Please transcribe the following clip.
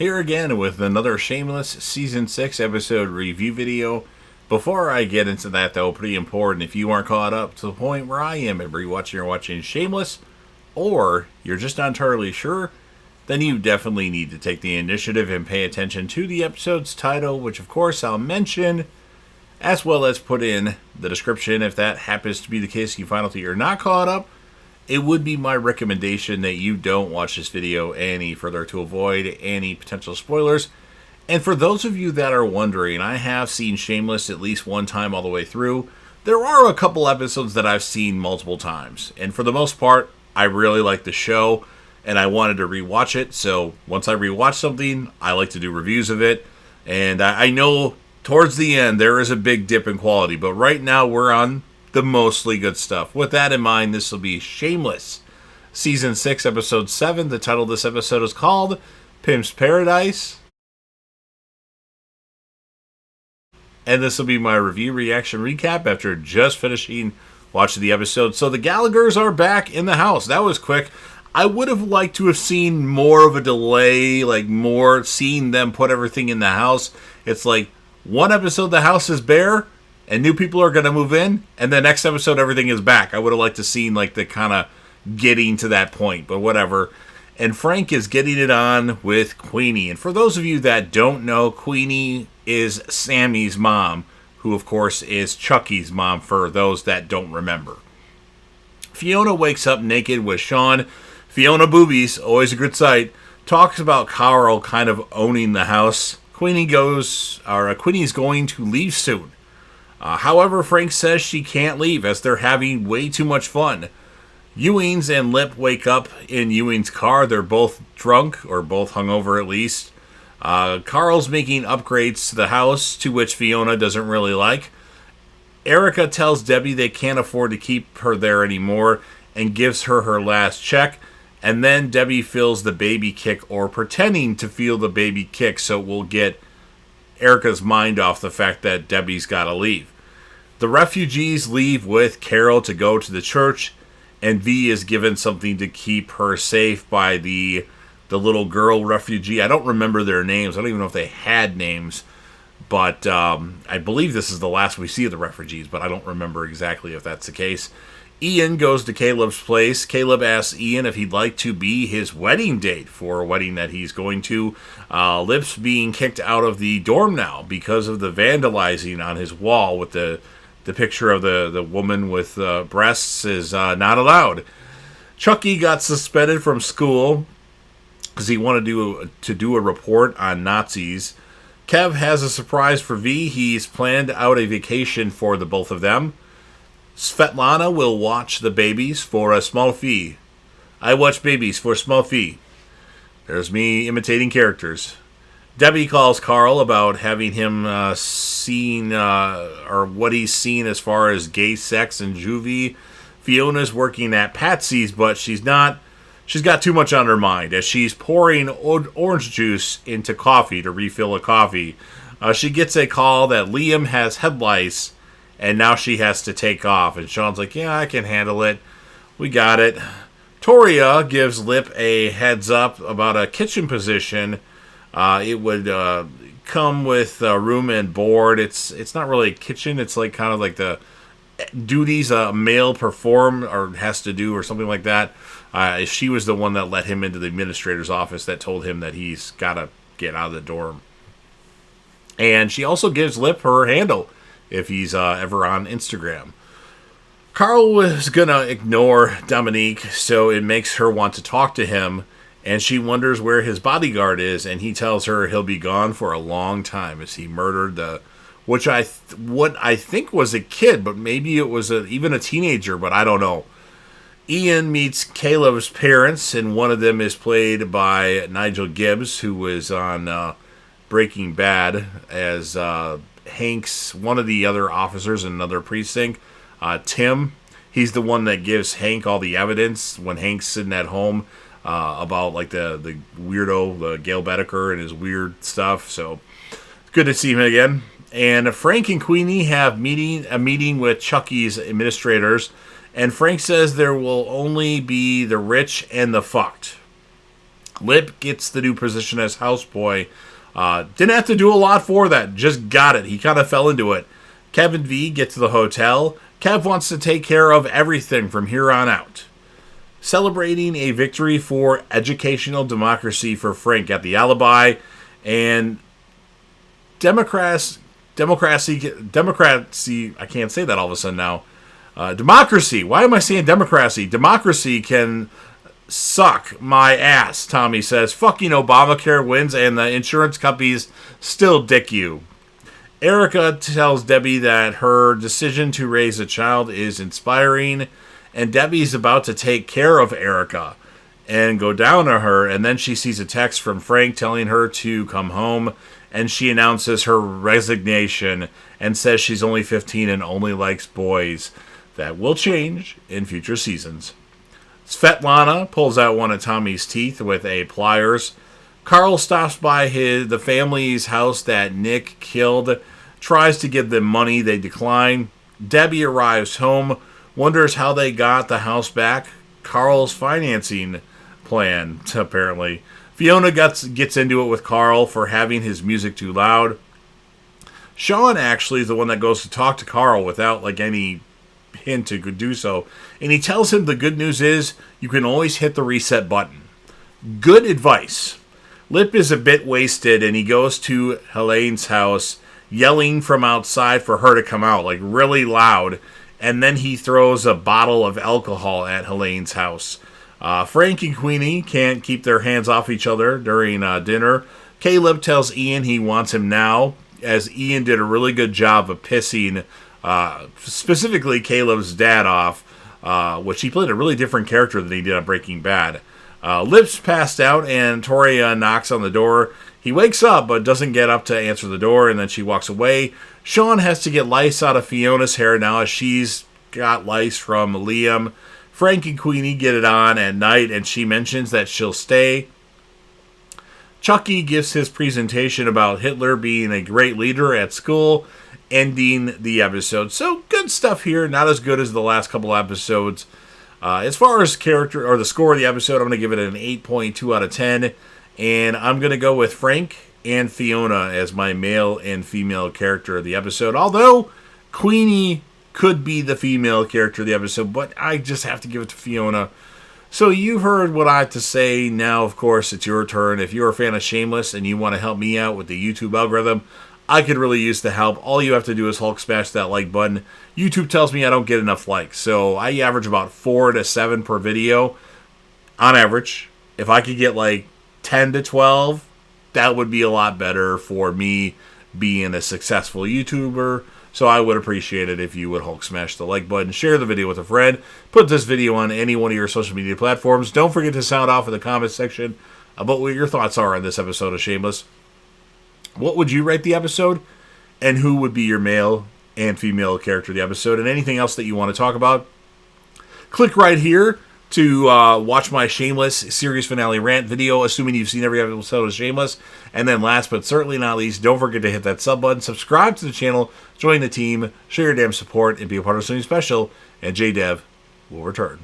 Here again with another Shameless Season 6 episode review video. Before I get into that though, pretty important, if you aren't caught up to the point where I am at rewatching or watching Shameless, or you're just not entirely sure, then you definitely need to take the initiative and pay attention to the episode's title, which of course I'll mention, as well as put in the description. If that happens to be the case, you find out that you're not caught up, it would be my recommendation that you don't watch this video any further to avoid any potential spoilers. And for those of you that are wondering, I have seen Shameless at least one time all the way through. There are a couple episodes that I've seen multiple times, and for the most part, I really like the show, and I wanted to rewatch it. So once I rewatch something, I like to do reviews of it. And I know towards the end there is a big dip in quality, but right now we're on the mostly good stuff. With that in mind, this will be Shameless, Season 6, Episode 7. The title of this episode is called Pimp's Paradise. And this will be my review, reaction, recap after just finishing watching the episode. So the Gallaghers are back in the house. That was quick. I would have liked to have seen more of a delay, like more seeing them put everything in the house. It's like one episode the house is bare, and new people are going to move in, and the next episode everything is back. I would have liked to seen like the kind of getting to that point, but whatever. And Frank is getting it on with Queenie. And for those of you that don't know, Queenie is Sammy's mom, who of course is Chucky's mom for those that don't remember. Fiona wakes up naked with Sean. Fiona Boobies, always a good sight, talks about Carl kind of owning the house. Queenie's going to leave soon. However, Frank says she can't leave as they're having way too much fun. Ewings and Lip wake up in Ewing's car. They're both drunk, or both hungover at least. Carl's making upgrades to the house, to which Fiona doesn't really like. Erica tells Debbie they can't afford to keep her there anymore and gives her her last check. And then Debbie feels the baby kick, or pretending to feel the baby kick, so we'll get Erica's mind off the fact that Debbie's got to leave. The refugees leave with Carol to go to the church, and V is given something to keep her safe by the little girl refugee. I don't remember their names. I don't even know if they had names, but I believe this is the last we see of the refugees, but I don't remember exactly if that's the case. Ian goes to Caleb's place. Caleb asks Ian if he'd like to be his wedding date for a wedding that he's going to. Lip's being kicked out of the dorm now because of the vandalizing on his wall with the picture of the woman with breasts is not allowed. Chucky got suspended from school because he wanted to do a report on Nazis. Kev has a surprise for V. He's planned out a vacation for the both of them. Svetlana will watch the babies for a small fee. I watch babies for a small fee. There's me imitating characters. Debbie calls Carl about having him seen, or what he's seen as far as gay sex and juvie. Fiona's working at Patsy's, but she's not. She's got too much on her mind as she's pouring orange juice into coffee to refill a coffee. She gets a call that Liam has head lice, and now she has to take off. And Sean's like, yeah, I can handle it. We got it. Toria gives Lip a heads up about a kitchen position. It would come with room and board. It's not really a kitchen. It's like kind of like the duties a male perform or has to do or something like that. She was the one that let him into the administrator's office that told him that he's got to get out of the dorm. And she also gives Lip her handle if he's ever on Instagram. Carl was going to ignore Dominique, so it makes her want to talk to him, and she wonders where his bodyguard is, and he tells her he'll be gone for a long time as he murdered what I think was a kid, but maybe it was even a teenager, but I don't know. Ian meets Caleb's parents, and one of them is played by Nigel Gibbs, who was on Breaking Bad as Hank's, one of the other officers in another precinct. Tim, he's the one that gives Hank all the evidence when Hank's sitting at home about like the weirdo, the Gail Bedecker and his weird stuff. So good to see him again. And Frank and Queenie have a meeting with Chucky's administrators, and Frank says there will only be the rich and the fucked. Lip gets the new position as houseboy. Didn't have to do a lot for that, just got it. He kind of fell into it. Kevin V gets to the hotel. Kev wants to take care of everything from here on out. Celebrating a victory for educational democracy for Frank at the Alibi. And democracy, I can't say that all of a sudden now. Democracy, why am I saying democracy? Democracy can suck my ass, Tommy says. Fucking Obamacare wins and the insurance companies still dick you. Erica tells Debbie that her decision to raise a child is inspiring, and Debbie's about to take care of Erica and go down to her, and then she sees a text from Frank telling her to come home, and she announces her resignation and says she's only 15 and only likes boys. That will change in future seasons. Svetlana pulls out one of Tommy's teeth with a pliers. Carl stops by the family's house that Nick killed, tries to give them money, they decline. Debbie arrives home, wonders how they got the house back. Carl's financing plan, apparently. Fiona gets into it with Carl for having his music too loud. Sean actually is the one that goes to talk to Carl without any hint to do so. And he tells him the good news is you can always hit the reset button. Good advice. Lip is a bit wasted and he goes to Helene's house yelling from outside for her to come out, really loud. And then he throws a bottle of alcohol at Helene's house. Frank and Queenie can't keep their hands off each other during dinner. Caleb tells Ian he wants him now, as Ian did a really good job of pissing specifically Caleb's dad off, which he played a really different character than he did on Breaking Bad. Lip's passed out, and Toria knocks on the door. He wakes up, but doesn't get up to answer the door, and then she walks away. Sean has to get lice out of Fiona's hair now, as she's got lice from Liam. Frank and Queenie get it on at night, and she mentions that she'll stay. Chucky gives his presentation about Hitler being a great leader at school, ending the episode. So, good stuff here. Not as good as the last couple episodes. As far as character or the score of the episode, I'm going to give it an 8.2 out of 10. And I'm going to go with Frank and Fiona as my male and female character of the episode. Although, Queenie could be the female character of the episode, but I just have to give it to Fiona. So you've heard what I have to say. Now, of course, it's your turn. If you're a fan of Shameless and you want to help me out with the YouTube algorithm, I could really use the help. All you have to do is Hulk smash that like button. YouTube tells me I don't get enough likes, so I average about 4 to 7 per video on average. If I could get 10 to 12, that would be a lot better for me being a successful YouTuber. So I would appreciate it if you would Hulk smash the like button, share the video with a friend, put this video on any one of your social media platforms. Don't forget to sound off in the comment section about what your thoughts are on this episode of Shameless. What would you rate the episode? And who would be your male and female character of the episode? And anything else that you want to talk about? Click right here to watch my Shameless series finale rant video, assuming you've seen every episode of Shameless. And then last but certainly not least, don't forget to hit that sub button, subscribe to the channel, join the team, show your damn support, and be a part of something special. And JDev will return.